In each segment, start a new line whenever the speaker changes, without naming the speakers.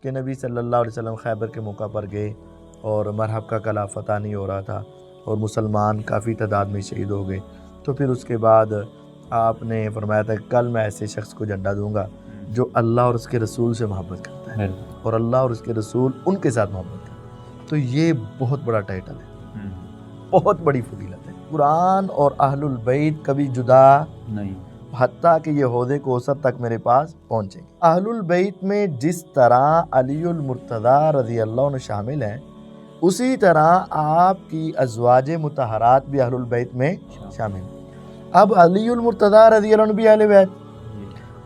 کہ نبی صلی اللہ علیہ وسلم خیبر کے موقع پر گئے اور مرحب کا کلام فتح نہیں ہو رہا تھا اور مسلمان کافی تعداد میں شہید ہو گئے، تو پھر اس کے بعد آپ نے فرمایا تھا کہ کل میں ایسے شخص کو جھنڈا دوں گا جو اللہ اور اس کے رسول سے محبت کرتا ہے اور اللہ اور اس کے رسول ان کے ساتھ محبت کرتا ہے۔ تو یہ بہت بڑا ٹائٹل ہے، بہت بڑی فضیلت ہے۔ قرآن اور اہل البیت کبھی جدا نہیں، حتیٰ کہ یہ عہدے کوثر تک میرے پاس پہنچے۔ اہل البیت میں جس طرح علی المرتضیٰ رضی اللہ عنہ شامل ہیں، اسی طرح آپ کی ازواج مطہرات بھی اہل البیت میں شامل ہیں۔ اب علی المرتضیٰ رضی اللہ عنہ بھی اہل بیت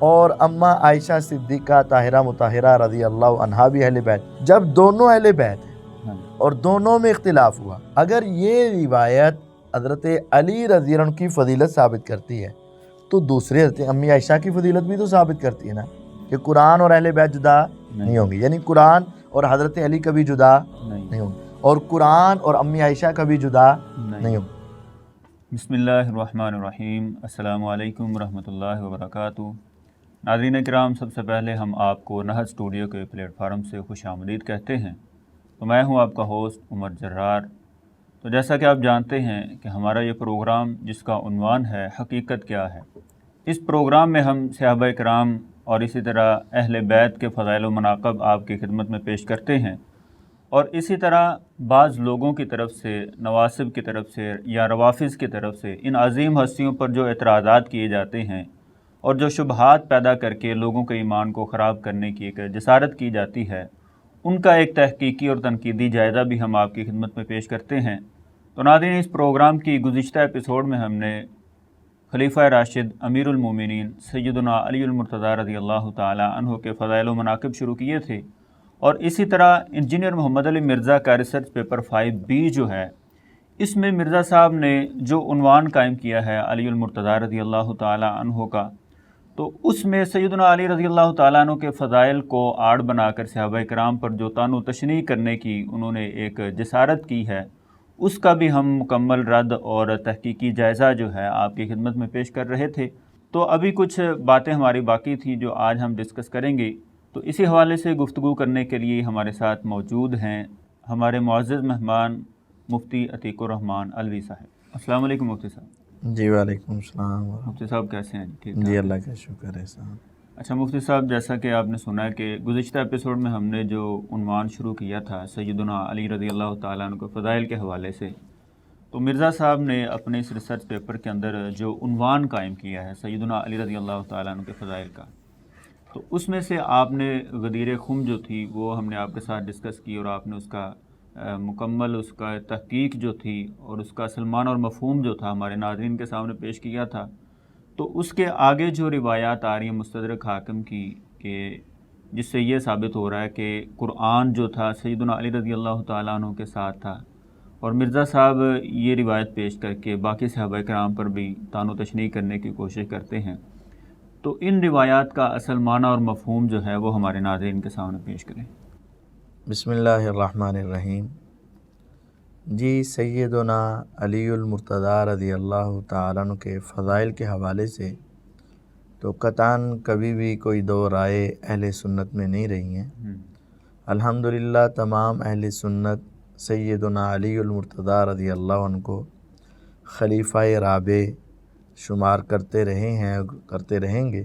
اور اماں عائشہ صدیقہ طاہرہ مطہرہ رضی اللہ عنہا بھی اہل بیت۔ جب دونوں اہل بیت ہیں اور دونوں میں اختلاف ہوا، اگر یہ روایت حضرت علی رضی اللہ عنہ کی فضیلت ثابت کرتی ہے تو دوسرے حضرت امی عائشہ کی فضیلت بھی تو ثابت کرتی ہے نا، کہ قرآن اور اہل بیت جدا نہیں ہوں گے، یعنی قرآن اور حضرت علی کبھی جدا نہیں ہوں گے اور قرآن اور امی عائشہ کبھی جدا نہیں ہوں گے۔
بسم اللہ الرحمن الرحیم۔ السلام علیکم ورحمۃ اللہ وبرکاتہ۔ ناظرین کرام، سب سے پہلے ہم آپ کو نہج اسٹوڈیو کے پلیٹ فارم سے خوش آمدید کہتے ہیں۔ تو میں ہوں آپ کا ہوسٹ عمر جرار۔ تو جیسا کہ آپ جانتے ہیں کہ ہمارا یہ پروگرام جس کا عنوان ہے حقیقت کیا ہے، اس پروگرام میں ہم صحابہ کرام اور اسی طرح اہل بیت کے فضائل و مناقب آپ کی خدمت میں پیش کرتے ہیں، اور اسی طرح بعض لوگوں کی طرف سے، نواسب کی طرف سے یا روافظ کی طرف سے ان عظیم ہستیوں پر جو اعتراضات کیے جاتے ہیں اور جو شبہات پیدا کر کے لوگوں کے ایمان کو خراب کرنے کی ایک جسارت کی جاتی ہے، ان کا ایک تحقیقی اور تنقیدی جائزہ بھی ہم آپ کی خدمت میں پیش کرتے ہیں۔ تو ناظرین، اس پروگرام کی گزشتہ ایپیسوڈ میں ہم نے خلیفہ راشد امیر المومنین سیدنا علی المرتضیٰ رضی اللہ تعالی عنہ کے فضائل و مناقب شروع کیے تھے، اور اسی طرح انجینئر محمد علی مرزا کا ریسرچ پیپر 5B جو ہے، اس میں مرزا صاحب نے جو عنوان قائم کیا ہے علی المرتضیٰ رضی اللہ تعالی عنہ کا، تو اس میں سیدنا علی رضی اللہ تعالیٰ عنہ کے فضائل کو آڑ بنا کر صحابہ کرام پر جو طعن و تشنیع کرنے کی انہوں نے ایک جسارت کی ہے، اس کا بھی ہم مکمل رد اور تحقیقی جائزہ جو ہے آپ کی خدمت میں پیش کر رہے تھے۔ تو ابھی کچھ باتیں ہماری باقی تھیں جو آج ہم ڈسکس کریں گے، تو اسی حوالے سے گفتگو کرنے کے لیے ہمارے ساتھ موجود ہیں ہمارے معزز مہمان مفتی عتیق الرحمن علوی صاحب۔ السلام علیکم مفتی صاحب۔
جی وعلیکم السلام۔
مفتی صاحب کیسے ہیں؟ ٹھیک
جی اللہ کا شکر ہے صاحب۔
اچھا مفتی صاحب، جیسا کہ آپ نے سنا ہے کہ گزشتہ ایپیسوڈ میں ہم نے جو عنوان شروع کیا تھا سیدنا علی رضی اللہ تعالیٰ عنہ کے فضائل کے حوالے سے، تو مرزا صاحب نے اپنے اس ریسرچ پیپر کے اندر جو عنوان قائم کیا ہے سیدنا علی رضی اللہ تعالیٰ عنہ کے فضائل کا، تو اس میں سے آپ نے غدیر خم جو تھی وہ ہم نے آپ کے ساتھ ڈسکس کی، اور آپ نے اس کا مکمل اس کا تحقیق جو تھی اور اس کا سلمان اور مفہوم جو تھا ہمارے ناظرین کے سامنے پیش کیا تھا۔ تو اس کے آگے جو روایات آ رہی ہیں مستدرک حاکم کی، کہ جس سے یہ ثابت ہو رہا ہے کہ قرآن جو تھا سیدنا علی رضی اللہ تعالیٰ عنہ کے ساتھ تھا، اور مرزا صاحب یہ روایت پیش کر کے باقی صحابہ کرام پر بھی طعن و تشنیع کرنے کی کوشش کرتے ہیں۔ تو ان روایات کا اصل معنی اور مفہوم جو ہے وہ ہمارے ناظرین کے سامنے پیش کریں۔
بسم اللہ الرحمن الرحیم۔ جی سیدنا علی المرتضیٰ رضی اللہ تعالیٰ عنہ کے فضائل کے حوالے سے تو قطعاً کبھی بھی کوئی دو رائے اہل سنت میں نہیں رہی ہیں۔ الحمدللہ تمام اہل سنت سیدنا علی المرتضیٰ رضی اللہ عنہ کو خلیفہ رابع شمار کرتے رہے ہیں، کرتے رہیں گے،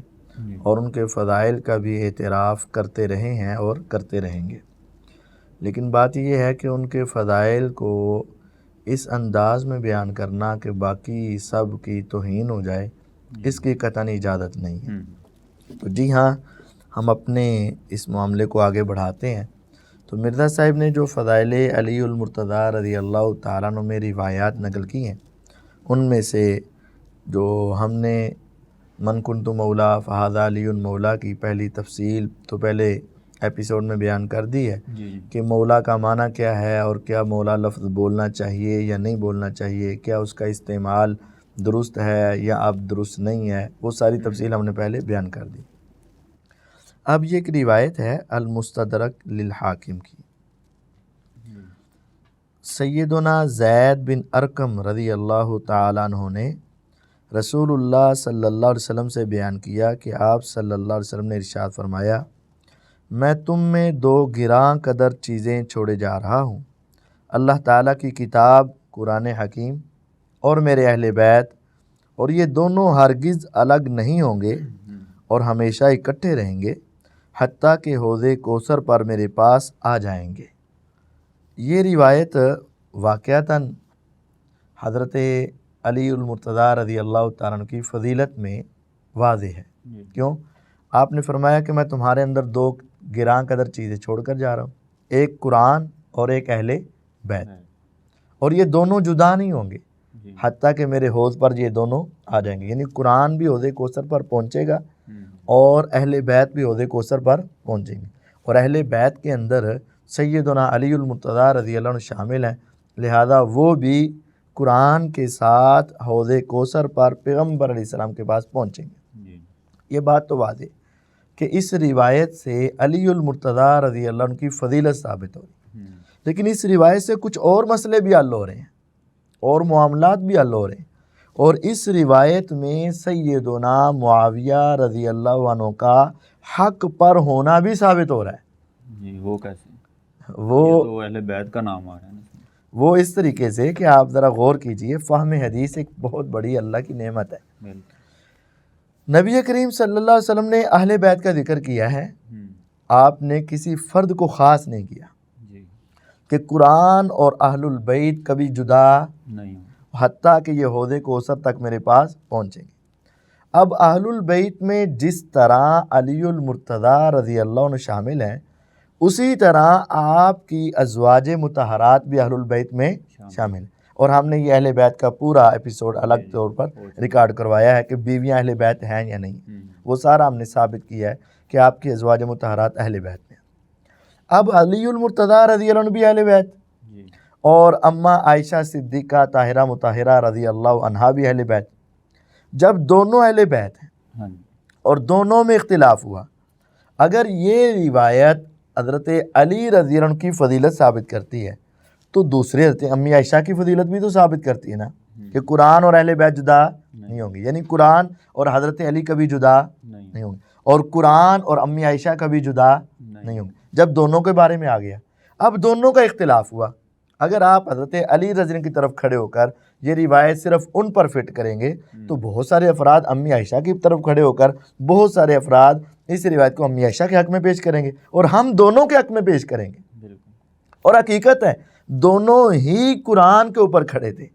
اور ان کے فضائل کا بھی اعتراف کرتے رہے ہیں اور کرتے رہیں گے۔ لیکن بات یہ ہے کہ ان کے فضائل کو اس انداز میں بیان کرنا کہ باقی سب کی توہین ہو جائے، اس کی قطعاً اجازت نہیں ہے۔ تو جی ہاں، ہم اپنے اس معاملے کو آگے بڑھاتے ہیں۔ تو مرزا صاحب نے جو فضائل علی المرتضیٰ رضی اللہ تعالیٰ عنہ میں روایات نقل کی ہیں، ان میں سے جو ہم نے من کنت مولا فہذا علی مولا کی پہلی تفصیل تو پہلے ایپیسوڈ میں بیان کر دی ہے کہ مولا کا معنی کیا ہے، اور کیا مولا لفظ بولنا چاہیے یا نہیں بولنا چاہیے، کیا اس کا استعمال درست ہے یا اب درست نہیں ہے، وہ ساری تفصیل ہم نے پہلے بیان کر دی۔ اب یہ ایک روایت ہے المستدرک للحاکم کی، سیدنا زید بن ارقم رضی اللہ تعالیٰ عنہ نے رسول اللہ صلی اللہ علیہ وسلم سے بیان کیا کہ آپ صلی اللہ علیہ وسلم نے ارشاد فرمایا، میں تم میں دو گراں قدر چیزیں چھوڑے جا رہا ہوں، اللہ تعالیٰ کی کتاب قرآن حکیم اور میرے اہل بیت، اور یہ دونوں ہرگز الگ نہیں ہوں گے اور ہمیشہ اکٹھے رہیں گے حتیٰ کہ حوض کوثر پر میرے پاس آ جائیں گے۔ یہ روایت واقعتاً حضرت علی المرتضیٰ رضی اللہ تعالیٰ عنہ کی فضیلت میں واضح ہے۔ کیوں؟ آپ نے فرمایا کہ میں تمہارے اندر دو گراں قدر چیزیں چھوڑ کر جا رہا ہوں، ایک قرآن اور ایک اہل بیت، اور یہ دونوں جدا نہیں ہوں گے حتیٰ کہ میرے حوض پر یہ دونوں آ جائیں گے۔ یعنی قرآن بھی حوض کوثر پر پہنچے گا اور اہل بیت بھی حوض کوثر پر پہنچیں گے، اور اہل بیت کے اندر سیدنا علی المرتضیٰ رضی اللہ عنہ شامل ہیں، لہذا وہ بھی قرآن کے ساتھ حوض کوثر پر پیغمبر علیہ السلام کے پاس پہنچیں گے۔ یہ بات تو واضح ہے کہ اس روایت سے علی المرتضیٰ رضی اللہ عنہ کی فضیلت ثابت ہو رہی ہے، لیکن اس روایت سے کچھ اور مسئلے بھی حل ہو رہے ہیں اور معاملات بھی حل ہو رہے ہیں، اور اس روایت میں سیدنا معاویہ رضی اللہ عنہ کا حق پر ہونا بھی ثابت ہو رہا ہے۔
جی وہ کیسے؟
وہ
تو اہل بیت کا نام آ رہا ہے نا۔
وہ اس طریقے سے کہ آپ ذرا غور کیجئے، فہم حدیث ایک بہت بڑی اللہ کی نعمت ہے۔ نبی کریم صلی اللہ علیہ وسلم نے اہل بیت کا ذکر کیا ہے، آپ نے کسی فرد کو خاص نہیں کیا کہ قرآن اور اہل البیت کبھی جدا
نہیں،
حتیٰ کہ یہ حوض کوثر تک میرے پاس پہنچیں گے۔ اب اہل البیت میں جس طرح علی المرتضیٰ رضی اللہ عنہ شامل ہیں، اسی طرح آپ کی ازواج مطہرات بھی اہل البیت میں شامل ہیں، اور ہم نے یہ اہل بیت کا پورا ایپیسوڈ الگ طور پر ریکارڈ کروایا ہے کہ بیویاں اہل بیت ہیں یا نہیں، وہ سارا ہم نے ثابت کیا ہے کہ آپ کی ازواج مطہرات اہل بیت میں۔ اب علی المرتضیٰ رضی اللہ عنہ بھی اہل بیت، اور اماں عائشہ صدیقہ طاہرہ مطہرہ رضی اللہ عنہا بھی اہل بیت۔ جب دونوں اہل بیت ہیں اور دونوں میں اختلاف ہوا، اگر یہ روایت حضرت علی رضی اللہ عنہ کی فضیلت ثابت کرتی ہے تو دوسرے حضرت امی عائشہ کی فضیلت بھی تو ثابت کرتی ہے نا، کہ قرآن اور اہل بیت جدا نہیں ہوں گے، یعنی قرآن اور حضرت علی کبھی جدا نہیں ہوں گے، اور قرآن اور امی عائشہ کبھی جدا نہیں ہوں گے۔ جب دونوں کے بارے میں آ گیا، اب دونوں کا اختلاف ہوا، اگر آپ حضرت علی رضی اللہ عنہ کی طرف کھڑے ہو کر یہ روایت صرف ان پر فٹ کریں گے تو بہت سارے افراد امی عائشہ کی طرف کھڑے ہو کر بہت سارے افراد اس روایت کو امی عائشہ کے حق میں پیش کریں گے، اور ہم دونوں کے حق میں پیش کریں گے۔ اور حقیقت ہے دونوں ہی قرآن کے اوپر کھڑے تھے۔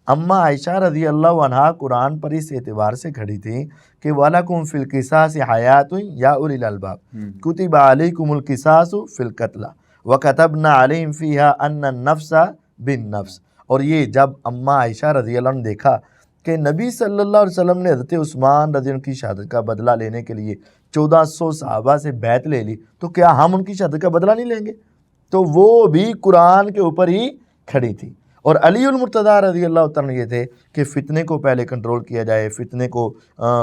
اماں عائشہ رضی اللہ عنہا قرآن پر اس اعتبار سے کھڑی تھی کہ وَلَكُمْ فِي الْقِصَاصِ حَيَاةٌ يَا أُولِي الْأَلْبَابِ كُتِبَ عَلَيْكُمُ الْقِصَاصُ فِي الْقَتْلَى وَكَتَبْنَا عَلَيْهِمْ فِيهَا أَنَّ النَّفْسَ بِالنَّفْسِ۔ اور یہ جب اماں عائشہ رضی اللہ عنہ نے دیکھا کہ نبی صلی اللہ علیہ وسلم نے حضرت عثمان رضی اللہ عنہ کی شہادت کا بدلہ لینے کے لیے 1400 صحابہ سے بیعت لے لی، تو کیا ہم ان کی شہادت کا بدلہ نہیں لیں گے؟ تو وہ بھی قرآن کے اوپر ہی کھڑی تھی۔ اور علی المرتضیٰ رضی اللہ تعالیٰ یہ تھے کہ فتنے کو پہلے کنٹرول کیا جائے، فتنے کو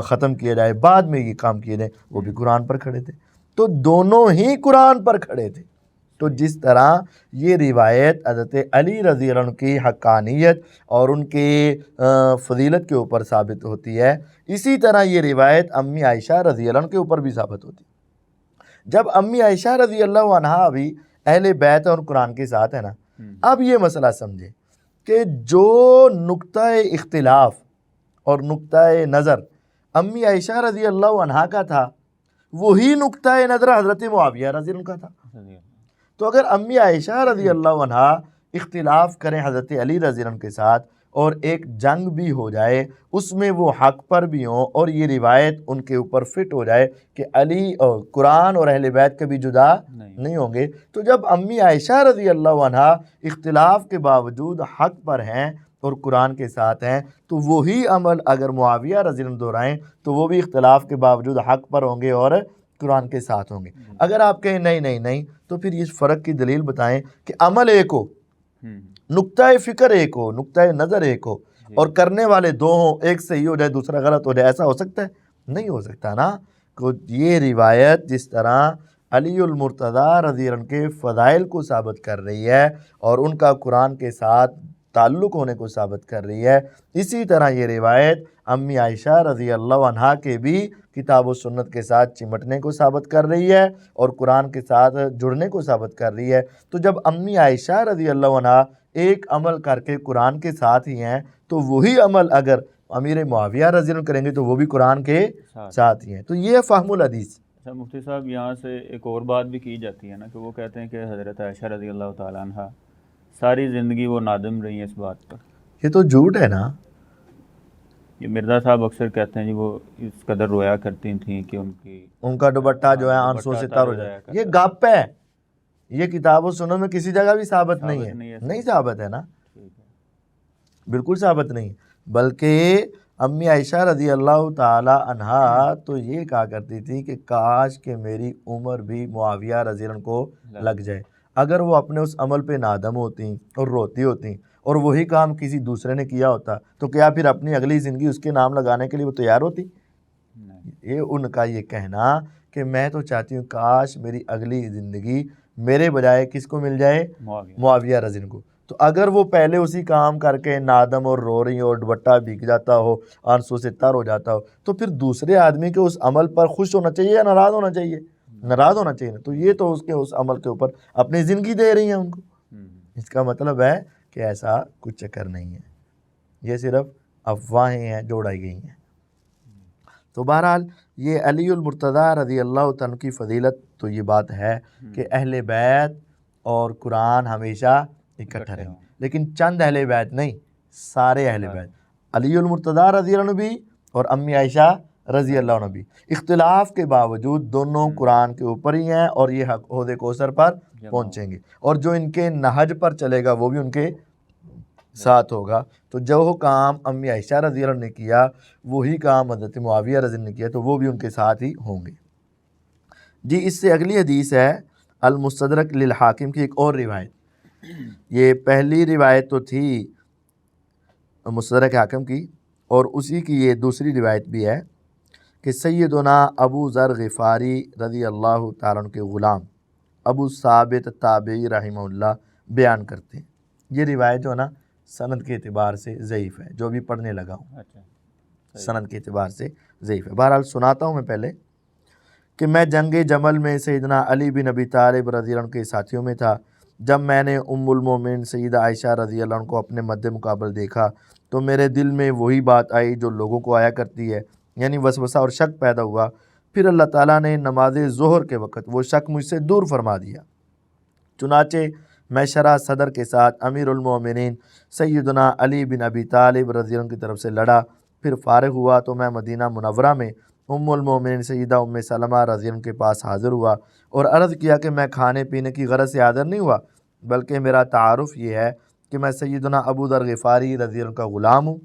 ختم کیا جائے، بعد میں یہ کام کیے جائیں، وہ بھی قرآن پر کھڑے تھے۔ تو دونوں ہی قرآن پر کھڑے تھے۔ تو جس طرح یہ روایت حضرت علی رضی اللہ عنہ کی حقانیت اور ان کے فضیلت کے اوپر ثابت ہوتی ہے، اسی طرح یہ روایت امی عائشہ رضی اللہ عنہ کے اوپر بھی ثابت ہوتی ہے۔ جب امی عائشہ رضی اللہ عنہا بھی اہل بیت اور قرآن کے ساتھ ہے نا، اب یہ مسئلہ سمجھے کہ جو نقطہ اختلاف اور نقطہ نظر امی عائشہ رضی اللہ عنہا کا تھا، وہی نقطہ نظر حضرت معاویہ رضی اللہ عنہ کا تھا۔ تو اگر امی عائشہ رضی اللہ عنہا اختلاف کریں حضرت علی رضی اللہ عنہ کے ساتھ اور ایک جنگ بھی ہو جائے، اس میں وہ حق پر بھی ہوں اور یہ روایت ان کے اوپر فٹ ہو جائے کہ علی اور قرآن اور اہل بیت کبھی جدا نہیں ہوں گے، تو جب امی عائشہ رضی اللہ عنہا اختلاف کے باوجود حق پر ہیں اور قرآن کے ساتھ ہیں، تو وہی عمل اگر معاویہ رضی اللہ عنہ دہرائیں تو وہ بھی اختلاف کے باوجود حق پر ہوں گے اور قرآن کے ساتھ ہوں گے۔ اگر آپ کہیں نہیں تو پھر اس فرق کی دلیل بتائیں کہ عمل ایک ہو، نقطہ فکر ایک ہو، نقطہ نظر ایک ہو، اور کرنے والے دو ہوں، ایک صحیح ہو جائے دوسرا غلط ہو جائے، ایسا ہو سکتا ہے؟ نہیں ہو سکتا نا۔ یہ روایت جس طرح علی المرتضیٰ رضی اللہ عنہ کے فضائل کو ثابت کر رہی ہے اور ان کا قرآن کے ساتھ تعلق ہونے کو ثابت کر رہی ہے۔ اسی طرح یہ روایت امی عائشہ رضی اللہ عنہا کے بھی کتاب و سنت کے ساتھ چمٹنے کو ثابت کر رہی ہے اور قرآن کے ساتھ جڑنے کو ثابت کر رہی ہے۔ تو جب امی عائشہ رضی اللہ عنہا ایک عمل کر کے قرآن کے ساتھ ہی ہیں تو وہی عمل اگر امیر معاویہ رضی اللہ عنہ کریں گے تو وہ بھی قرآن کے ساتھ ہی ہیں۔ تو یہ فہم الحدیث۔
اچھا مفتی صاحب، یہاں سے ایک اور بات بھی کی جاتی ہے نا کہ وہ کہتے ہیں کہ حضرت عائشہ رضی اللہ تعالیٰ عنہ ساری زندگی وہ نادم رہی ہیں اس بات پر۔
یہ تو جھوٹ ہے نا۔
یہ مرزا صاحب اکثر کہتے ہیں جی وہ اس قدر رویا کرتی تھیں کہ ان
کا دوپٹہ جو ہے آنسوں سے تر ہو جائے۔ یہ گپ ہے، یہ کتاب و سنت میں کسی جگہ بھی ثابت نہیں ہے، نہیں ثابت ہے نا، بالکل ثابت نہیں۔ بلکہ امی عائشہ رضی اللہ تعالی عنہا تو یہ کہا کرتی تھی کہ کاش کہ میری عمر بھی معاویہ رضی اللہ عنہ کو لگ جائے۔ اگر وہ اپنے اس عمل پہ نادم ہوتی اور روتی ہوتی اور وہی کام کسی دوسرے نے کیا ہوتا تو کیا پھر اپنی اگلی زندگی اس کے نام لگانے کے لیے وہ تیار ہوتی؟ یہ ان کا یہ کہنا کہ میں تو چاہتی ہوں کاش میری اگلی زندگی میرے بجائے کس کو مل جائے؟ معاویہ رضی اللہ عنہ کو۔ تو اگر وہ پہلے اسی کام کر کے نادم اور رو رہی ہو اور دوپٹہ بھیگ جاتا ہو، آنسوں سے تر ہو جاتا ہو، تو پھر دوسرے آدمی کے اس عمل پر خوش ہونا چاہیے یا ناراض ہونا چاہیے؟ ناراض ہونا چاہیے۔ تو یہ تو اس کے اس عمل کے اوپر اپنی زندگی دے رہی ہیں ان کو۔ اس کا مطلب ہے کہ ایسا کچھ چکر نہیں ہے، یہ صرف افواہیں ہیں جو اڑائی گئی ہیں۔ تو بہرحال یہ علی المرتضیٰ رضی اللہ تعالیٰ کی فضیلت تو یہ بات ہے کہ اہل بیت اور قرآن ہمیشہ اکٹھا رہیں، لیکن چند اہل بیت نہیں، سارے اہل بیت، علی المرتضیٰ رضی اللہ عنہ بھی اور امی عائشہ رضی اللہ عنہ بھی، اختلاف کے باوجود دونوں قرآن کے اوپر ہی ہیں اور یہ حوض کوثر پر پہنچیں گے، اور جو ان کے نہج پر چلے گا وہ بھی ان کے ساتھ ہوگا۔ تو جو کام امی عائشہ رضی اللہ عنہ نے کیا وہی کام حضرت معاویہ رضی اللہ عنہ نے کیا، تو وہ بھی ان کے ساتھ ہی ہوں گے۔ جی اس سے اگلی حدیث ہے المستدرک للحاکم کی ایک اور روایت۔ یہ پہلی روایت تو تھی مستدرک حاکم کی، اور اسی کی یہ دوسری روایت بھی ہے کہ سیدنا ابو ذر غفاری رضی اللہ تعالیٰ عنہ کے غلام ابو ثابت تابعی رحمہ اللہ بیان کرتے ہیں۔ یہ روایت جو ہے نا سند کے اعتبار سے ضعیف ہے، جو بھی پڑھنے لگا ہوں سند کے اعتبار سے ضعیف ہے۔ بہرحال سناتا ہوں میں پہلے کہ میں جنگ جمل میں سیدنا علی بن ابی طالب رضی اللہ عنہ کے ساتھیوں میں تھا۔ جب میں نے ام المومنین سیدہ عائشہ رضی اللہ عنہ کو اپنے مد مقابل دیکھا تو میرے دل میں وہی بات آئی جو لوگوں کو آیا کرتی ہے، یعنی وسوسہ اور شک پیدا ہوا۔ پھر اللہ تعالیٰ نے نماز ظہر کے وقت وہ شک مجھ سے دور فرما دیا۔ چنانچہ میں شرح صدر کے ساتھ امیر المومنین سیدنا علی بن ابی طالب رضی اللہ عنہ کی طرف سے لڑا۔ پھر فارغ ہوا تو میں مدینہ منورہ میں ام المومنین سیدہ ام سلمہ رضی اللہ عنہ کے پاس حاضر ہوا اور عرض کیا کہ میں کھانے پینے کی غرض سے حاضر نہیں ہوا، بلکہ میرا تعارف یہ ہے کہ میں سیدنا ابو ذر غفاری رضی اللہ عنہ کا غلام ہوں۔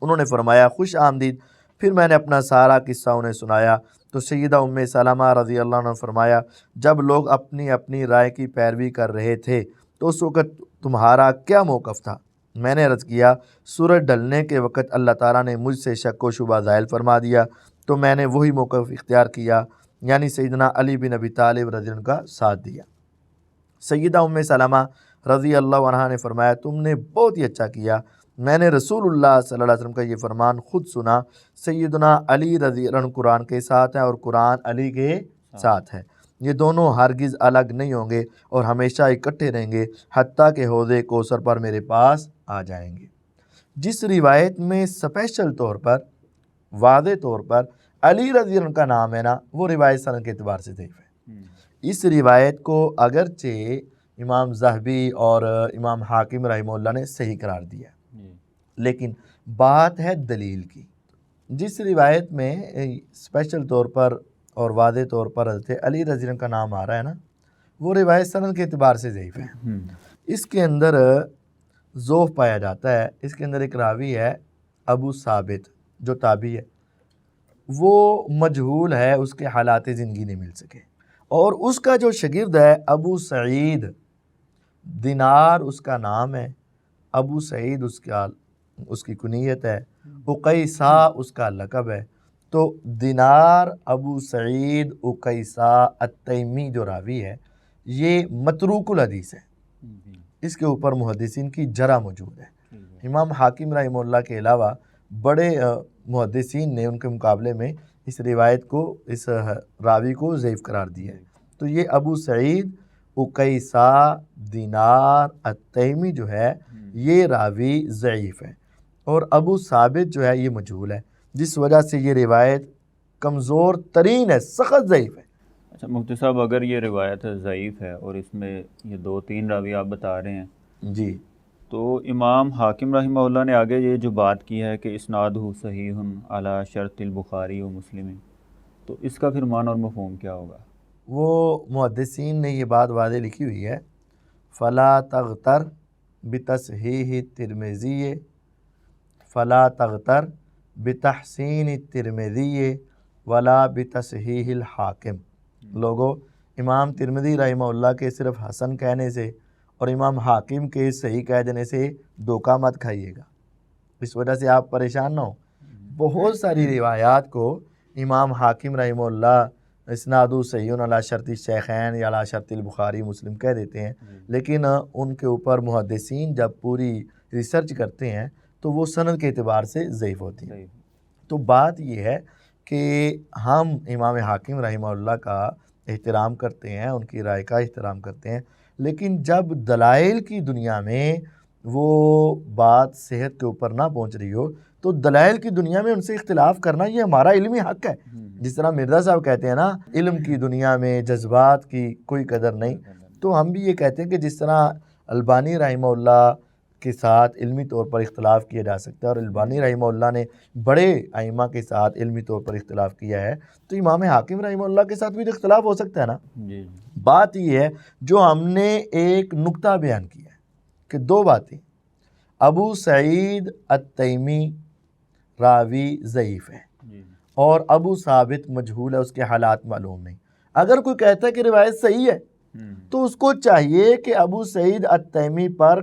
انہوں نے فرمایا خوش آمدید۔ پھر میں نے اپنا سارا قصہ انہیں سنایا تو سیدہ ام سلمہ رضی اللہ عنہ نے فرمایا جب لوگ اپنی اپنی رائے کی پیروی کر رہے تھے تو اس وقت تمہارا کیا موقف تھا؟ میں نے عرض کیا سورج ڈھلنے کے وقت اللہ تعالیٰ نے مجھ سے شک و شبہ زائل فرما دیا تو میں نے وہی موقف اختیار کیا، یعنی سیدنا علی بن ابی طالب رضی اللہ عنہ کا ساتھ دیا۔ سیدہ ام سلمہ رضی اللہ عنہ نے فرمایا تم نے بہت ہی اچھا کیا، میں نے رسول اللہ صلی اللہ علیہ وسلم کا یہ فرمان خود سنا، سیدنا علی رضی اللہ عنہ قرآن کے ساتھ ہیں اور قرآن علی کے ساتھ ہے، یہ دونوں ہرگز الگ نہیں ہوں گے اور ہمیشہ اکٹھے رہیں گے حتیٰ کہ حوض کوثر پر میرے پاس آ جائیں گے۔ جس روایت میں اسپیشل طور پر واضح طور پر علی رضی اللہ عنہ کا نام ہے نا وہ روایت سند کے اعتبار سے ضعیف ہے۔ اس روایت کو اگرچہ امام ذہبی اور امام حاکم رحمہ اللہ نے صحیح قرار دیا لیکن بات ہے دلیل کی۔ جس روایت میں اسپیشل طور پر اور واضح طور پر حضرت علی رضی اللہ عنہ کا نام آ رہا ہے نا وہ روایت سند کے اعتبار سے ضعیف ہے۔ اس کے اندر ضعف پایا جاتا ہے، اس کے اندر ایک راوی ہے ابو ثابت جو تابعی ہے، وہ مجہول ہے، اس کے حالات زندگی نہیں مل سکے، اور اس کا جو شاگرد ہے ابو سعید دینار اس کا نام ہے، ابو سعید اس کی کنیت ہے، اقیسا اس کا لقب ہے۔ تو دینار ابو سعید اقیسا التیمی جو راوی ہے یہ متروک الحدیث ہے، اس کے اوپر محدثین کی جرح موجود ہے۔ امام حاکم رحمہ اللہ کے علاوہ بڑے محدثین نے ان کے مقابلے میں اس روایت کو، اس راوی کو ضعیف قرار دیا ہے۔ تو یہ ابو سعید اقیسہ دینار التیمی جو ہے یہ راوی ضعیف ہے، اور ابو ثابت جو ہے یہ مجہول ہے، جس وجہ سے یہ روایت کمزور ترین ہے، سخت ضعیف ہے۔
اچھا مفتی صاحب، اگر یہ روایت ضعیف ہے اور اس میں یہ 2-3 راوی آپ بتا رہے ہیں
جی،
تو امام حاکم رحمہ اللہ نے آگے یہ جو بات کی ہے کہ اسنادہ صحیح علی شرط البخاری و مسلم، تو اس کا پھر معنی اور مفہوم کیا ہوگا؟
وہ محدثین نے یہ بات واضح لکھی ہوئی ہے، فلا تغتر بتصحیح الترمذی فلا تغتر بتحسین الترمذی ولا بتصحیح الحاکم۔ لوگو، امام ترمذی رحمہ اللہ کے صرف حسن کہنے سے اور امام حاکم کے صحیح کہہ دینے سے دھوکہ مت کھائیے گا، اس وجہ سے آپ پریشان نہ ہو۔ بہت ساری روایات کو امام حاکم رحمہ اللہ اسنادو صحیح علی شرط الشیخین یا علی شرط البخاری مسلم کہہ دیتے ہیں، لیکن ان کے اوپر محدثین جب پوری ریسرچ کرتے ہیں تو وہ سند کے اعتبار سے ضعیف ہوتی ہیں۔ تو بات یہ ہے کہ ہم امام حاکم رحمہ اللہ کا احترام کرتے ہیں، ان کی رائے کا احترام کرتے ہیں، لیکن جب دلائل کی دنیا میں وہ بات صحت کے اوپر نہ پہنچ رہی ہو تو دلائل کی دنیا میں ان سے اختلاف کرنا یہ ہمارا علمی حق ہے۔ جس طرح مرزا صاحب کہتے ہیں نا، علم کی دنیا میں جذبات کی کوئی قدر نہیں، تو ہم بھی یہ کہتے ہیں کہ جس طرح البانی رحمہ اللہ کے ساتھ علمی طور پر اختلاف کیا جا سکتا ہے، اور البانی رحمہ اللہ نے بڑے ائمہ کے ساتھ علمی طور پر اختلاف کیا ہے، تو امام حاکم رحمہ اللہ کے ساتھ بھی تو اختلاف ہو سکتا ہے نا۔ بات یہ ہے جو ہم نے ایک نقطہ بیان کیا ہے کہ 2 باتیں، ابو سعید التیمی راوی ضعیف ہے اور ابو ثابت مجہول ہے، اس کے حالات معلوم نہیں۔ اگر کوئی کہتا ہے کہ روایت صحیح ہے تو اس کو چاہیے کہ ابو سعید التیمی پر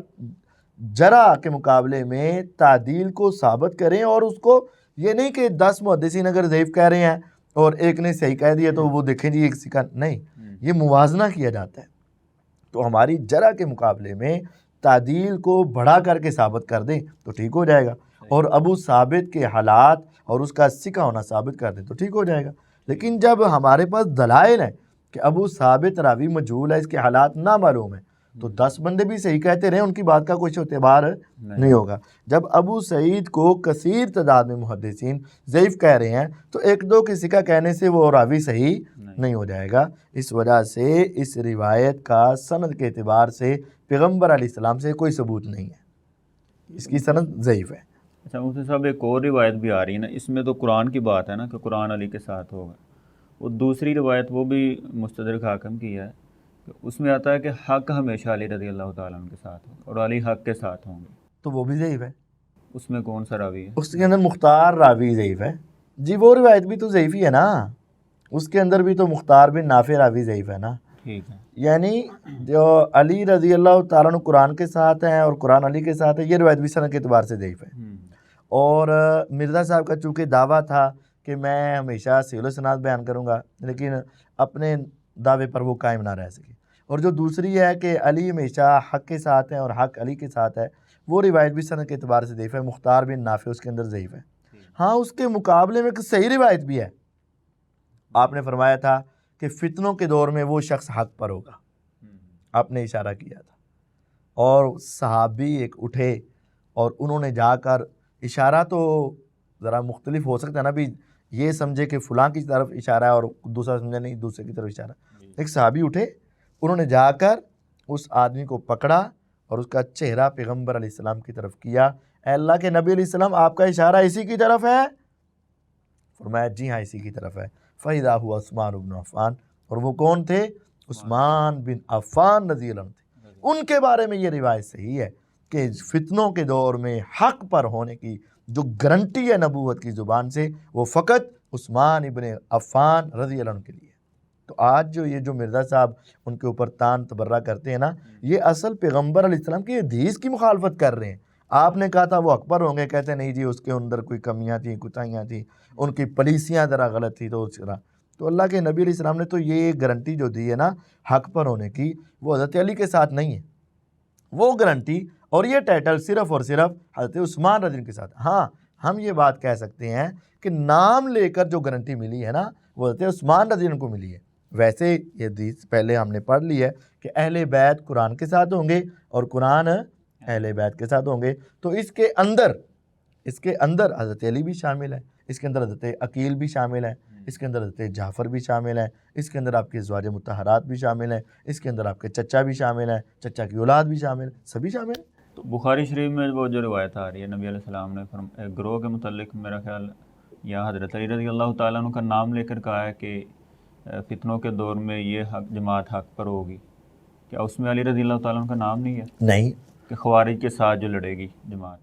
جرح کے مقابلے میں تعدیل کو ثابت کریں، اور اس کو یہ نہیں کہ 10 محدثین اگر ضعیف کہہ رہے ہیں اور ایک نے صحیح کہہ دیا تو وہ دیکھیں جی ایک سکا نہیں، یہ موازنہ کیا جاتا ہے۔ تو ہماری جرح کے مقابلے میں تعدیل کو بڑھا کر کے ثابت کر دیں تو ٹھیک ہو جائے گا، اور ابو ثابت کے حالات اور اس کا سکہ ہونا ثابت کر دیں تو ٹھیک ہو جائے گا۔ لیکن جب ہمارے پاس دلائل ہیں کہ ابو ثابت راوی مجہول ہے، اس کے حالات نامعلوم ہیں، تو 10 بندے بھی صحیح کہتے رہے، ان کی بات کا کوئی اعتبار نہیں ہوگا۔ جب ابو سعید کو کثیر تعداد میں محدثین ضعیف کہہ رہے ہیں تو 1-2 کے سکہ کہنے سے وہ راوی صحیح نہیں ہو جائے گا۔ اس وجہ سے اس روایت کا سند کے اعتبار سے پیغمبر علیہ السلام سے کوئی ثبوت نہیں ہے، اس کی سند ضعیف ہے۔
اچھا مفتی صاحب، ایک اور روایت بھی آ رہی ہے نا، اس میں تو قرآن کی بات ہے نا کہ قرآن علی کے ساتھ ہوگا، وہ دوسری روایت وہ بھی مستدرک حاکم کی ہے، اس میں آتا ہے کہ حق ہمیشہ علی رضی اللہ تعالیٰ عنہ کے ساتھ ہوگا اور علی حق کے ساتھ ہوں گے،
تو وہ بھی ضعیف ہے۔
اس میں کون سا راوی ہے؟
اس کے اندر مختار راوی ضعیف ہے جی، وہ روایت بھی تو ضعیف ہی ہے نا، اس کے اندر بھی تو مختار بن نافع راوی ضعیف ہے نا۔
ٹھیک ہے،
یعنی جو علی رضی اللہ تعالیٰ عنہ قرآن کے ساتھ ہیں اور قرآن علی کے ساتھ ہے، یہ روایت بھی سند کے اعتبار سے ضعیف ہے۔ اور مرزا صاحب کا چونکہ دعویٰ تھا کہ میں ہمیشہ صحیح الاسناد بیان کروں گا، لیکن اپنے دعوے پر وہ قائم نہ رہ سکے۔ اور جو دوسری ہے کہ علی ہمیشہ حق کے ساتھ ہیں اور حق علی کے ساتھ ہے، وہ روایت بھی سند کے اعتبار سے ضعیف ہے، مختار بن نافع اس کے اندر ضعیف ہے۔ ہاں، اس کے مقابلے میں ایک صحیح روایت بھی ہے، آپ نے فرمایا تھا کہ فتنوں کے دور میں وہ شخص حق پر ہوگا، آپ نے اشارہ کیا تھا، اور صحابی ایک اٹھے اور انہوں نے جا کر، اشارہ تو ذرا مختلف ہو سکتا ہے نا، بھی یہ سمجھے کہ فلاں کی طرف اشارہ ہے اور دوسرا سمجھے نہیں دوسرے کی طرف اشارہ۔ ایک صحابی اٹھے، انہوں نے جا کر اس آدمی کو پکڑا اور اس کا چہرہ پیغمبر علیہ السلام کی طرف کیا، اے اللہ کے نبی علیہ السلام، آپ کا اشارہ اسی کی طرف ہے؟ فرمایا جی ہاں اسی کی طرف ہے۔ فَإِذَا هُوَ عثمان بن عفان، اور وہ کون تھے؟ عثمان بن عفان رضی اللہ عنہ تھے۔ ان کے بارے میں یہ روایت صحیح ہے کہ فتنوں کے دور میں حق پر ہونے کی جو گارنٹی ہے نبوت کی زبان سے، وہ فقط عثمان ابن عفان رضی اللہ عنہ کے لیے۔ تو آج جو یہ جو مرزا صاحب ان کے اوپر تان تبرہ کرتے ہیں نا، یہ اصل پیغمبر علیہ السلام کی حدیث کی مخالفت کر رہے ہیں۔ آپ نے کہا تھا وہ حق پر ہوں گے، کہتے ہیں نہیں جی اس کے اندر کوئی کمیاں تھیں، کوتاہیاں تھیں، ان کی پالیسیاں ذرا غلط تھی، تو اللہ کے نبی علیہ السلام نے تو یہ گارنٹی جو دی ہے نا حق پر ہونے کی، وہ حضرت علی کے ساتھ نہیں ہے، وہ گارنٹی اور یہ ٹائٹل صرف اور صرف حضرت عثمان رضی اللہ عنہ کے ساتھ۔ ہاں ہم یہ بات کہہ سکتے ہیں کہ نام لے کر جو گارنٹی ملی ہے نا وہ حضرت عثمان رضی اللہ عنہ کو ملی ہے۔ ویسے یہ حدیث پہلے ہم نے پڑھ لی ہے کہ اہل بیت قرآن کے ساتھ ہوں گے اور قرآن اہل بیت کے ساتھ ہوں گے، تو اس کے اندر حضرت علی بھی شامل ہے، اس کے اندر حضرت عقیل بھی شامل ہے، اس کے اندر حضرت جعفر بھی شامل ہے، اس کے اندر آپ کے ازواج مطہرات بھی شامل ہیں، اس کے اندر آپ کے چچا بھی شامل ہیں، چچا کی اولاد بھی شامل ہے، سبھی شامل ہیں۔
تو بخاری شریف میں وہ جو روایت آ رہی ہے نبی علیہ السلام نے ایک گروہ کے متعلق میرا خیال یا حضرت علی رضی اللہ تعالیٰ عنہ کا نام لے کر کہا ہے کہ فتنوں کے دور میں یہ جماعت حق پر ہوگی، کیا اس میں علی رضی اللہ تعالیٰ عنہ کا نام نہیں ہے؟
نہیں،
کہ خوارج کے ساتھ جو لڑے گی جماعت،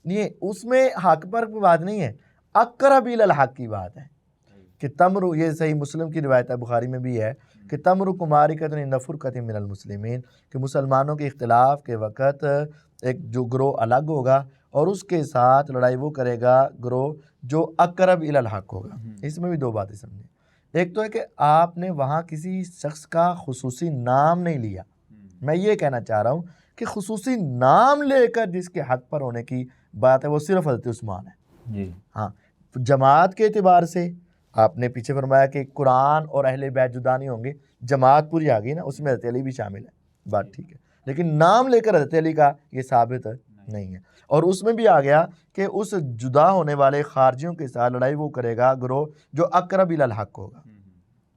نہیں اس میں حق پر کوئی بات نہیں ہے، اقرب الی الحق کی بات ہے کہ تمرو، یہ صحیح مسلم کی روایت ہے، بخاری میں بھی ہے کہ تمرک مارکۃ عند فرقۃ من المسلمین، کہ مسلمانوں کے اختلاف کے وقت ایک جو گروہ الگ ہوگا اور اس کے ساتھ لڑائی وہ کرے گا گروہ جو اقرب الی الحق ہوگا۔ اس میں بھی دو باتیں سمجھیں، ایک تو ہے کہ آپ نے وہاں کسی شخص کا خصوصی نام نہیں لیا، میں یہ کہنا چاہ رہا ہوں کہ خصوصی نام لے کر جس کے حق پر ہونے کی بات ہے وہ صرف حضرت عثمان ہے۔
جی
ہاں جماعت کے اعتبار سے آپ نے پیچھے فرمایا کہ قرآن اور اہل بیت جدا نہیں ہوں گے، جماعت پوری آ گئی نا، اس میں حضرت علی بھی شامل ہے، بات ٹھیک ہے، لیکن نام لے کر حضرت علی کا یہ ثابت نہیں ہے۔ اور اس میں بھی آ گیا کہ اس جدا ہونے والے خارجیوں کے ساتھ لڑائی وہ کرے گا گروہ جو اقرب الی الحق ہوگا،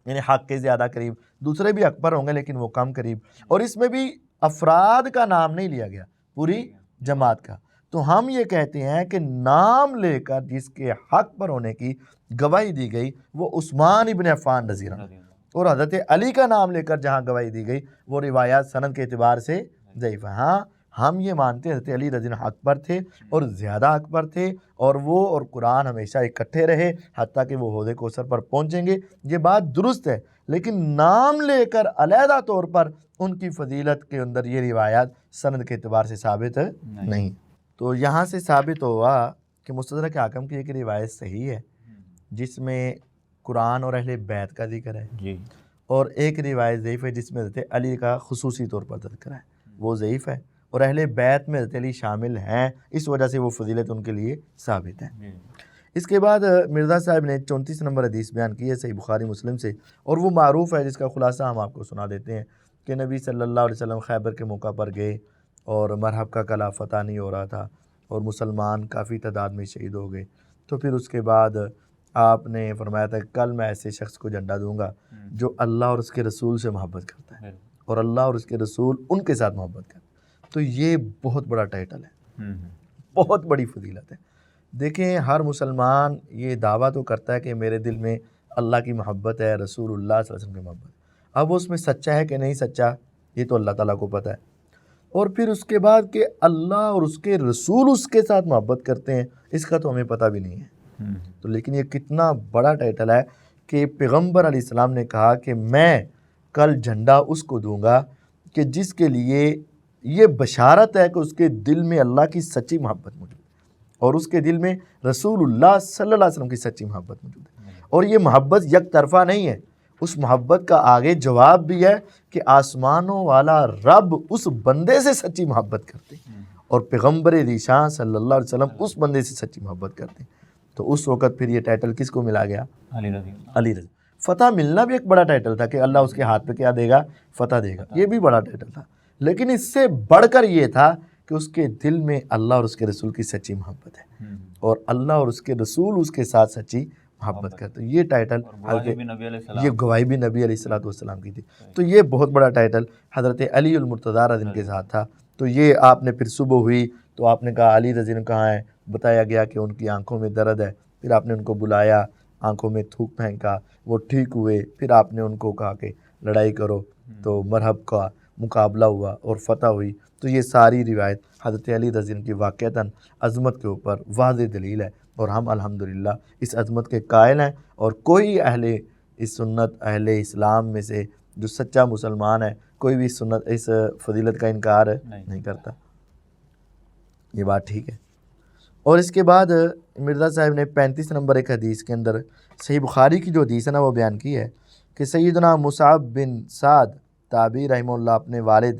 یعنی حق کے زیادہ قریب، دوسرے بھی حق پر ہوں گے لیکن وہ کم قریب، اور اس میں بھی افراد کا نام نہیں لیا گیا، پوری جماعت کا۔ تو ہم یہ کہتے ہیں کہ نام لے کر جس کے حق پر ہونے کی گواہی دی گئی وہ عثمان ابن عفان رضی اللہ عنہ، اور حضرت علی کا نام لے کر جہاں گواہی دی گئی وہ روایات سند کے اعتبار سے ضعیف ہے۔ ہاں ہم یہ مانتے ہیں حضرت علی رضی اللہ عنہ حق پر تھے اور زیادہ حق پر تھے، اور وہ اور قرآن ہمیشہ اکٹھے رہے حتیٰ کہ وہ حوض کوثر پر پہنچیں گے، یہ بات درست ہے، لیکن نام لے کر علیحدہ طور پر ان کی فضیلت کے اندر یہ روایات سند کے اعتبار سے ثابت نہیں۔ تو یہاں سے ثابت ہوا کہ مستدرک حاکم کی ایک روایت صحیح ہے جس میں قرآن اور اہل بیت کا ذکر ہے،
جی،
اور ایک روایت ضعیف ہے جس میں حضرت علی کا خصوصی طور پر ذکر ہے، وہ ضعیف ہے، اور اہل بیت میں حضرت علی شامل ہیں، اس وجہ سے وہ فضیلت ان کے لیے ثابت ہے۔ اس کے بعد مرزا صاحب نے 34 نمبر حدیث بیان کی ہے صحیح بخاری مسلم سے، اور وہ معروف ہے جس کا خلاصہ ہم آپ کو سنا دیتے ہیں کہ نبی صلی اللہ علیہ وسلم خیبر کے موقع پر گئے اور مرحب کا کلام فتح نہیں ہو رہا تھا اور مسلمان کافی تعداد میں شہید ہو گئے، تو پھر اس کے بعد آپ نے فرمایا تھا کہ کل میں ایسے شخص کو جھنڈا دوں گا جو اللہ اور اس کے رسول سے محبت کرتا ہے اور اللہ اور اس کے رسول ان کے ساتھ محبت کرتا ہے۔ تو یہ بہت بڑا ٹائٹل ہے، بہت بڑی فضیلت ہے۔ دیکھیں ہر مسلمان یہ دعویٰ تو کرتا ہے کہ میرے دل میں اللہ کی محبت ہے، رسول اللہ صلی اللہ علیہ وسلم کی محبت، اب وہ اس میں سچا ہے کہ نہیں سچا یہ تو اللہ تعالیٰ کو پتہ ہے، اور پھر اس کے بعد کہ اللہ اور اس کے رسول اس کے ساتھ محبت کرتے ہیں اس کا تو ہمیں پتہ بھی نہیں ہے۔ تو لیکن یہ کتنا بڑا ٹائٹل ہے کہ پیغمبر علیہ السلام نے کہا کہ میں کل جھنڈا اس کو دوں گا کہ جس کے لیے یہ بشارت ہے کہ اس کے دل میں اللہ کی سچی محبت موجود ہے اور اس کے دل میں رسول اللہ صلی اللہ علیہ وسلم کی سچی محبت موجود ہے، اور یہ محبت یک طرفہ نہیں ہے، اس محبت کا آگے جواب بھی ہے کہ آسمانوں والا رب اس بندے سے سچی محبت کرتے ہیں اور پیغمبر ذیشان صلی اللہ علیہ وسلم اس بندے سے سچی محبت کرتے ہیں۔ تو اس وقت پھر یہ ٹائٹل کس کو ملا گیا؟ علی رضی۔ فتح ملنا بھی ایک بڑا ٹائٹل تھا کہ اللہ اس کے ہاتھ پہ کیا دے گا؟ فتح دے گا، یہ بھی بڑا ٹائٹل تھا، لیکن اس سے بڑھ کر یہ تھا کہ اس کے دل میں اللہ اور اس کے رسول کی سچی محبت ہے اور اللہ اور اس کے رسول اس کے ساتھ سچی محبت کرتے ہیں۔ یہ ٹائٹل یہ گواہی بھی نبی علیہ الصلوۃ والسلام کی تھی، تو یہ بہت بڑا ٹائٹل حضرت علی المرتضیٰ رضی اللہ عنہ کے ساتھ تھا۔ تو یہ آپ نے پھر صبح ہوئی تو آپ نے کہا علی رضی اللہ عنہ کہاں ہیں، بتایا گیا کہ ان کی آنکھوں میں درد ہے، پھر آپ نے ان کو بلایا، آنکھوں میں تھوک پھینکا، وہ ٹھیک ہوئے، پھر آپ نے ان کو کہا کہ لڑائی کرو، تو مرحب کا مقابلہ ہوا اور فتح ہوئی۔ تو یہ ساری روایت حضرت علی رضی اللہ عنہ کی واقعتاً عظمت کے اوپر واضح دلیل ہے، اور ہم الحمدللہ اس عظمت کے قائل ہیں، اور کوئی اہل اس سنت اہل اسلام میں سے جو سچا مسلمان ہے کوئی بھی اس فضیلت کا انکار نہیں کرتا، یہ بات ٹھیک ہے۔ اور اس کے بعد مرزا صاحب نے 35 نمبر ایک حدیث کے اندر صحیح بخاری کی جو حدیث ہے نا وہ بیان کی ہے کہ سیدنا مصعب بن سعد تابعی رحمہ اللہ اپنے والد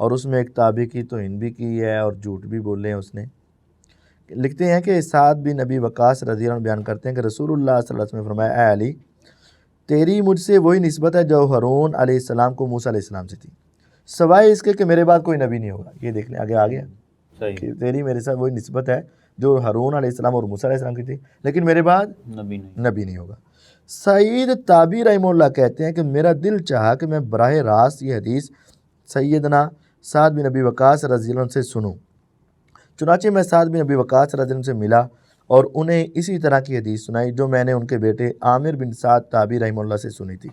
اور اس میں ایک تابعی کی توہین بھی کی ہے اور جھوٹ بھی بولے ہیں اس نے۔ لکھتے ہیں کہ سعد بن ابی وقاص رضی اللہ عنہ بیان کرتے ہیں کہ رسول اللہ صلی اللہ علیہ وسلم نے فرمایا، اے علی، تیری مجھ سے وہی نسبت ہے جو ہارون علیہ السلام کو موسیٰ علیہ السلام سے تھی، سوائے اس کے کہ میرے بعد کوئی نبی نہیں ہوگا۔ یہ دیکھ لیں، آگے آ گیا کہ تیری میرے ساتھ وہی نسبت ہے جو ہارون علیہ السلام اور موسیٰ علیہ السلام کی تھی، لیکن میرے بعد نبی نہیں ہوگا۔ سعید تابعی رحمہ اللہ کہتے ہیں کہ میرا دل چاہا کہ میں براہ راست یہ حدیث سیدنا سعد بن ابی وقاص رضی اللہ عنہ سے سنوں، چنانچہ میں سعد بن ابی وقاص رضی اللہ عنہ سے ملا اور انہیں اسی طرح کی حدیث سنائی جو میں نے ان کے بیٹے عامر بن سعد تابعی رحمہ اللہ سے سنی تھی۔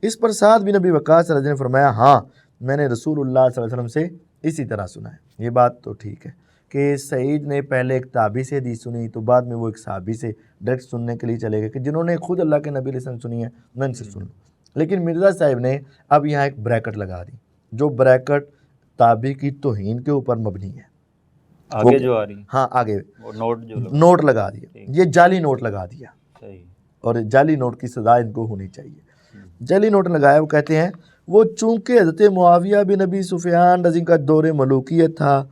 اس پر سعد بن ابی وقاص رضی اللہ عنہ نے فرمایا، ہاں میں نے رسول اللہ صلی اللہ علیہ وسلم سے اسی طرح سنا ہے۔ یہ بات تو ٹھیک ہے کہ سعید نے پہلے ایک تابعی سے حدیث سنی تو بعد میں وہ ایک صحابی سے ڈائریکٹ سننے کے لیے چلے گئے کہ جنہوں نے خود اللہ کے نبی علیہ السلام سنی ہے میں ان سے سن لوں۔ لیکن مرزا صاحب نے اب یہاں ایک بریکٹ لگا دی، جو بریکٹ تابعی کی توہین کے اوپر مبنی ہے۔
آگے جو آ رہی،
ہاں آگے
نوٹ
لگا دیا، یہ جعلی نوٹ لگا دیا، اور جعلی نوٹ کی سزا ان کو ہونی چاہیے۔ جعلی نوٹ لگایا، وہ کہتے ہیں وہ چونکہ حضرت معاویہ بن ابی سفیان رضی کا دور ملوکیت تھا،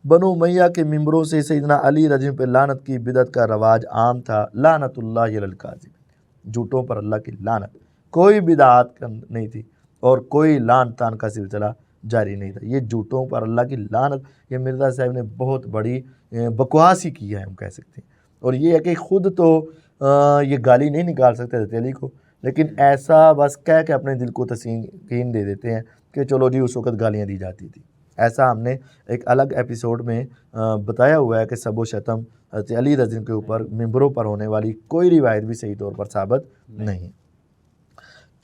بنو امیہ کے ممبروں سے سیدنا علی رضی پہ لعنت کی بدعت کا رواج عام تھا، لعنت اللہ علی الکاذب، جھوٹوں پر اللہ کی لعنت، کوئی بدعات نہیں تھی اور کوئی لعن تان کا سلسلہ جاری نہیں تھا۔ یہ جھوٹوں پر اللہ کی لعنت، یہ مرزا صاحب نے بہت بڑی بکواس ہی کی ہے، ہم کہہ سکتے ہیں۔ اور یہ ہے کہ خود تو یہ گالی نہیں نکال سکتے حضرت علی کو، لیکن ایسا بس کہہ کے اپنے دل کو تسکین دے دیتے ہیں کہ چلو جی اس وقت گالیاں دی جاتی تھی۔ ایسا ہم نے ایک الگ ایپیسوڈ میں بتایا ہوا ہے کہ سب و شتم حضرت علی رضی کے اوپر ممبروں پر ہونے والی کوئی روایت بھی صحیح طور پر ثابت نہیں۔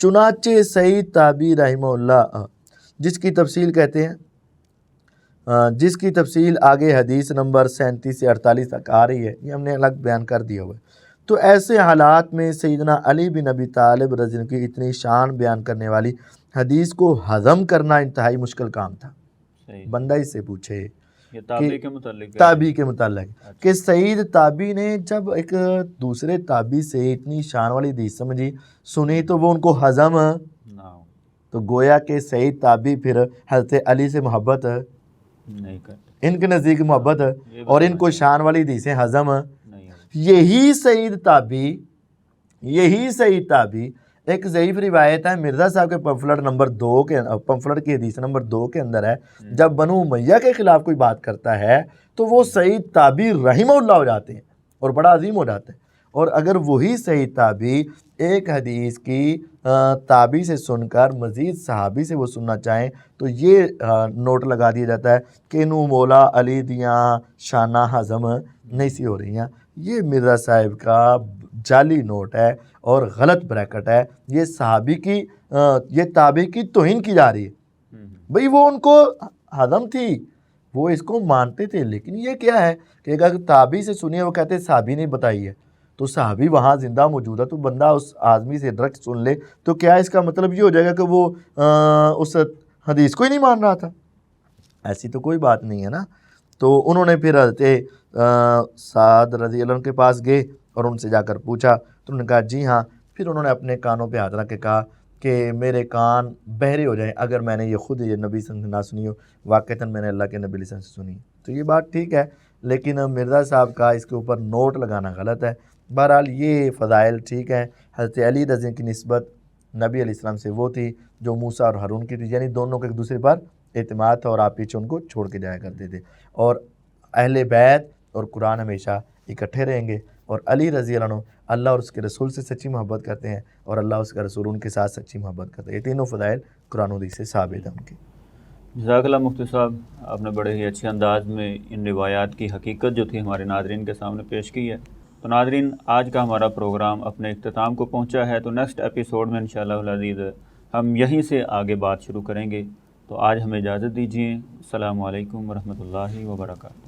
چنانچہ سعید تابعی رحمہ اللہ، جس کی تفصیل کہتے ہیں، جس کی تفصیل آگے حدیث نمبر 37 سے 48 تک آ رہی ہے، یہ ہم نے الگ بیان کر دیا ہوا ہے۔ تو ایسے حالات میں سیدنا علی بن ابی طالب رضی اللہ عنہ کی اتنی شان بیان کرنے والی حدیث کو ہضم کرنا انتہائی مشکل کام تھا۔ بندہ اس سے پوچھے تابعی کے متعلق کہ سعید تابعی نے جب ایک دوسرے تابعی سے اتنی شان والی حدیث سنی تو وہ ان کو ہضم، تو گویا کہ سعید تابعی پھر حضرت علی سے محبت نہیں کرتے، ان کے نزدیک محبت اور ان کو شان والی حدیثیں ہضم۔ یہی سعید تابعی ایک ضعیف روایت ہے مرزا صاحب کے پمفلٹ کی حدیث نمبر 2 کے اندر ہے، جب بنو امیہ کے خلاف کوئی بات کرتا ہے تو وہ سعید تابعی رحمہ اللہ ہو جاتے ہیں اور بڑا عظیم ہو جاتے ہیں۔ اور اگر وہی سعید تابعی ایک حدیث کی تابعی سے سن کر مزید صحابی سے وہ سننا چاہیں تو یہ نوٹ لگا دیا جاتا ہے کہ نو مولا علی دیاں شانہ ہضم نہیں سی ہو رہی ہیں۔ یہ مرزا صاحب کا جعلی نوٹ ہے اور غلط بریکٹ ہے، یہ صحابی کی یہ تابعی کی توہین کی جا رہی ہے۔ بھئی وہ ان کو ہضم تھی، وہ اس کو مانتے تھے، لیکن یہ کیا ہے کہ اگر تابعی سے سنیے، وہ کہتے ہیں صحابی نے بتائی ہے، تو صحابی وہاں زندہ موجود ہے تو بندہ اس آدمی سے ڈائریکٹ سن لے تو کیا اس کا مطلب یہ ہو جائے گا کہ وہ اس حدیث کو ہی نہیں مان رہا تھا؟ ایسی تو کوئی بات نہیں ہے نا۔ تو انہوں نے پھر حضرت سعد رضی اللہ عنہ کے پاس گئے اور ان سے جا کر پوچھا تو انہوں نے کہا جی ہاں۔ پھر انہوں نے اپنے کانوں پہ ہاتھ رکھ کے کہا کہ میرے کان بہرے ہو جائیں اگر میں نے یہ خود یہ نبی صلی اللہ علیہ وسلم سے نہ سنی ہو، واقعتاً میں نے اللہ کے نبی صلی اللہ علیہ وسلم سے سنی۔ تو یہ بات ٹھیک ہے، لیکن مرزا صاحب کا اس کے اوپر نوٹ لگانا غلط ہے۔ بہرحال یہ فضائل ٹھیک ہے، حضرت علی رضی کی نسبت نبی علیہ السلام سے وہ تھی جو موسیٰ اور ہارون کی تھی، یعنی دونوں کے ایک دوسرے پر اعتماد تھا اور آپ پیچھے ان کو چھوڑ کے جایا کرتے تھے، اور اہل بیت اور قرآن ہمیشہ اکٹھے رہیں گے۔ اور علی رضی اللہ عنہ اللہ اور اس کے رسول سے سچی محبت کرتے ہیں اور اللہ اس کا رسول ان کے ساتھ سچی محبت کرتے ہیں۔ یہ تینوں فضائل قرآن و حدیث سے ثابت ہیں ان کے۔
جزاک اللہ مفتی صاحب، آپ نے بڑے ہی اچھے انداز میں ان روایات کی حقیقت جو تھی ہمارے ناظرین کے سامنے پیش کی ہے۔ تو ناظرین، آج کا ہمارا پروگرام اپنے اختتام کو پہنچا ہے، تو نیکسٹ ایپیسوڈ میں انشاءاللہ العزیز ہم یہیں سے آگے بات شروع کریں گے۔ تو آج ہمیں اجازت دیجیے۔ السلام علیکم ورحمۃ اللہ وبرکاتہ۔